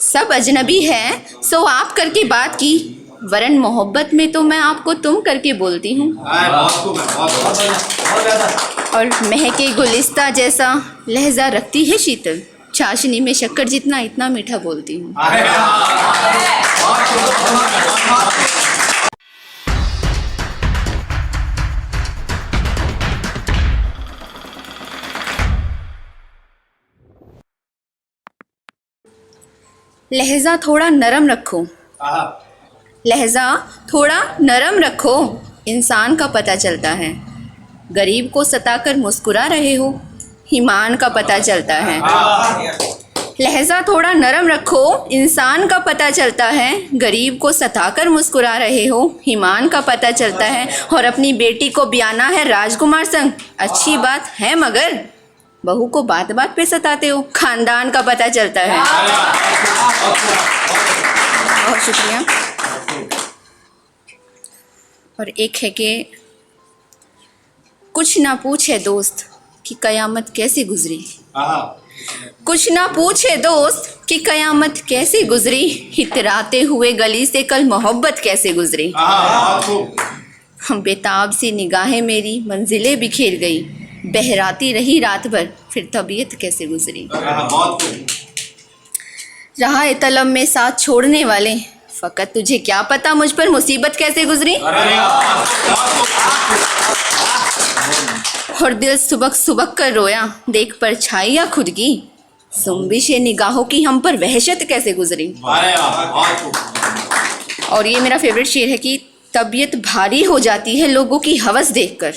सब अजनबी है सो आप करके बात की, वरन मोहब्बत में तो मैं आपको तुम करके बोलती हूँ। और महके गुलिस्ता जैसा लहजा रखती है शीतल, चाशनी में शक्कर जितना इतना मीठा बोलती हूँ। लहजा थोड़ा नरम रखो, लहजा थोड़ा नरम रखो, इंसान का पता चलता है। गरीब को सताकर मुस्कुरा रहे हो, ईमान का पता चलता है। लहजा थोड़ा नरम रखो, इंसान का पता चलता है। गरीब को सताकर मुस्कुरा रहे हो, ईमान का पता चलता है। और अपनी बेटी को ब्याना है राजकुमार संग, अच्छी बात है मगर बहू को बात बात पे सताते हो, खानदान का पता चलता है। बहुत शुक्रिया। और एक है कि कुछ ना पूछे दोस्त कि कयामत कैसी गुजरी, कुछ ना पूछे दोस्त कि कयामत कैसी गुजरी, इतराते हुए गली से कल मोहब्बत कैसे गुजरी। बेताब सी निगाहें मेरी मंजिलें बिखेर गई, बहराती रही रात भर फिर तबीयत कैसे गुजरी। रहा तलब में साथ छोड़ने वाले, फकत तुझे क्या पता मुझ पर मुसीबत कैसे गुजरी। और दिल सुबक सुबक कर रोया, देख पर छाइया खुद की, सुम्बिशे निगाहों की हम पर वहशत कैसे गुजरी। और ये मेरा फेवरेट शेर है कि तबीयत भारी हो जाती है लोगों की हवस देखकर,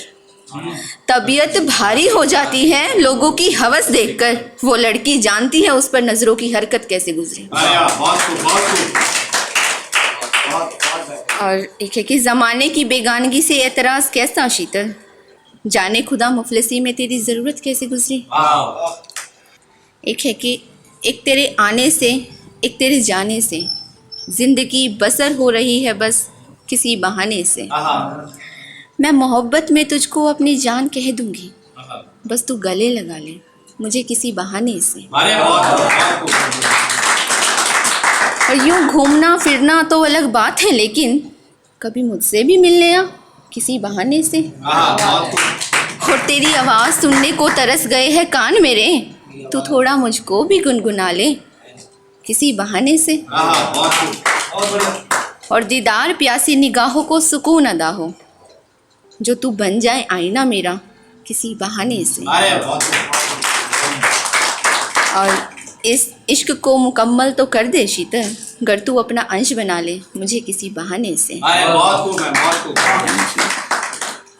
तबीयत भारी हो जाती है लोगों की हवस देखकर, वो लड़की जानती है उस पर नजरों की हरकत कैसे गुजरी। और एक है कि ज़माने की बेगानगी से एतराज़ कैसा शीतल, जाने खुदा मुफलिसी में तेरी ज़रूरत कैसे गुजरी। एक है कि एक तेरे आने से एक तेरे जाने से ज़िंदगी बसर हो रही है बस किसी बहाने से। मैं मोहब्बत में तुझको अपनी जान कह दूंगी, बस तू गले लगा ले मुझे किसी बहाने से। और यूँ घूमना फिरना तो अलग बात है, लेकिन कभी मुझसे भी मिलने आ किसी बहाने से। और तेरी आवाज़ सुनने को तरस गए हैं कान मेरे, तू थोड़ा मुझको भी गुनगुना ले किसी बहाने से। और दीदार प्यासी निगाहों को सुकून अदा हो, जो तू बन जाए आईना मेरा किसी बहाने से। और इस इश्क को मुकम्मल तो कर दे शीतल, गर तू अपना अंश बना ले मुझे किसी बहाने से।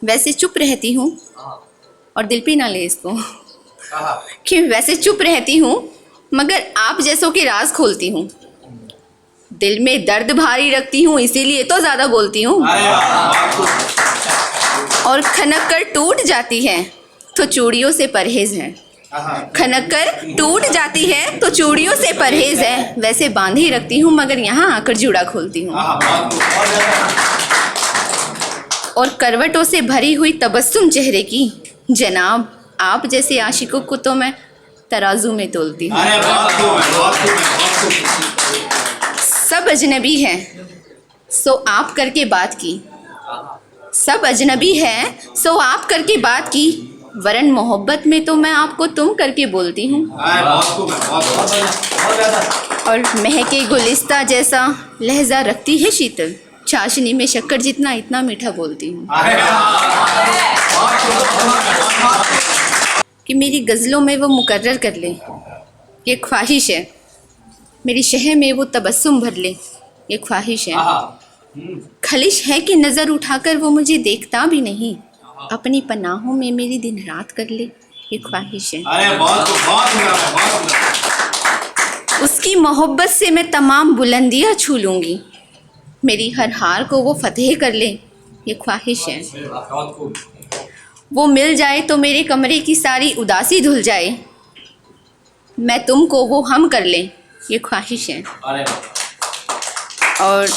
वैसे चुप रहती हूँ, और दिल पे ना ले इसको कि वैसे चुप रहती हूँ मगर आप जैसों के राज खोलती हूँ। दिल में दर्द भारी रखती हूँ इसीलिए तो ज़्यादा बोलती हूँ। और खनक कर टूट जाती है तो चूड़ियों से परहेज है, खनक कर टूट जाती है तो चूड़ियों से परहेज है। वैसे बांधी रखती हूँ मगर यहाँ आकर जूड़ा खोलती हूँ। और करवटों से भरी हुई तबस्सुम चेहरे की, जनाब आप जैसे आशिकों को तो मैं तराजू में तोलती हूँ। सब अजनबी है सो आप करके बात की, सब अजनबी है सो आप करके बात की, वरन मोहब्बत में तो मैं आपको तुम करके बोलती हूँ। और महके गुलिस्ता जैसा लहजा रखती है शीतल, चाशनी में शक्कर जितना इतना मीठा बोलती हूँ। कि मेरी गज़लों में वो मुकर्रर कर ले ये ख्वाहिश है, मेरी शहर में वो तबस्सुम भर ले ये ख्वाहिश है। खलिश है कि नज़र उठाकर वो मुझे देखता भी नहीं, अपनी पनाहों में मेरी दिन रात कर ले ये ख्वाहिश है। उसकी मोहब्बत से मैं तमाम बुलंदियाँ छू लूँगी, मेरी हर हार को वो फतेह कर ले ये ख्वाहिश है। वो मिल जाए तो मेरे कमरे की सारी उदासी धुल जाए, मैं तुमको वो हम कर ले ये ख्वाहिश है। और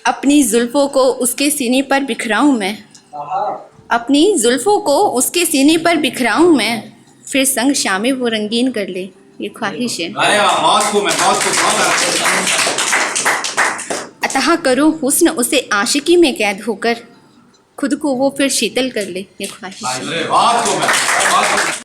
अपनी जुल्फ़ों को उसके सीने पर बिखराऊं मैं, अपनी जुल्फ़ों को उसके सीने पर बिखराऊं मैं, फिर संग शामें वो रंगीन कर ले ये ख्वाहिश है। अरे वाह, बहुत खूब है, बहुत खूब, बहुत अच्छा। अतः करो हुस्न उसे आशिकी में कैद होकर, खुद को वो फिर शीतल कर ले, ये ख्वाहिश है। अरे बहुत खूब है, बहुत खूब।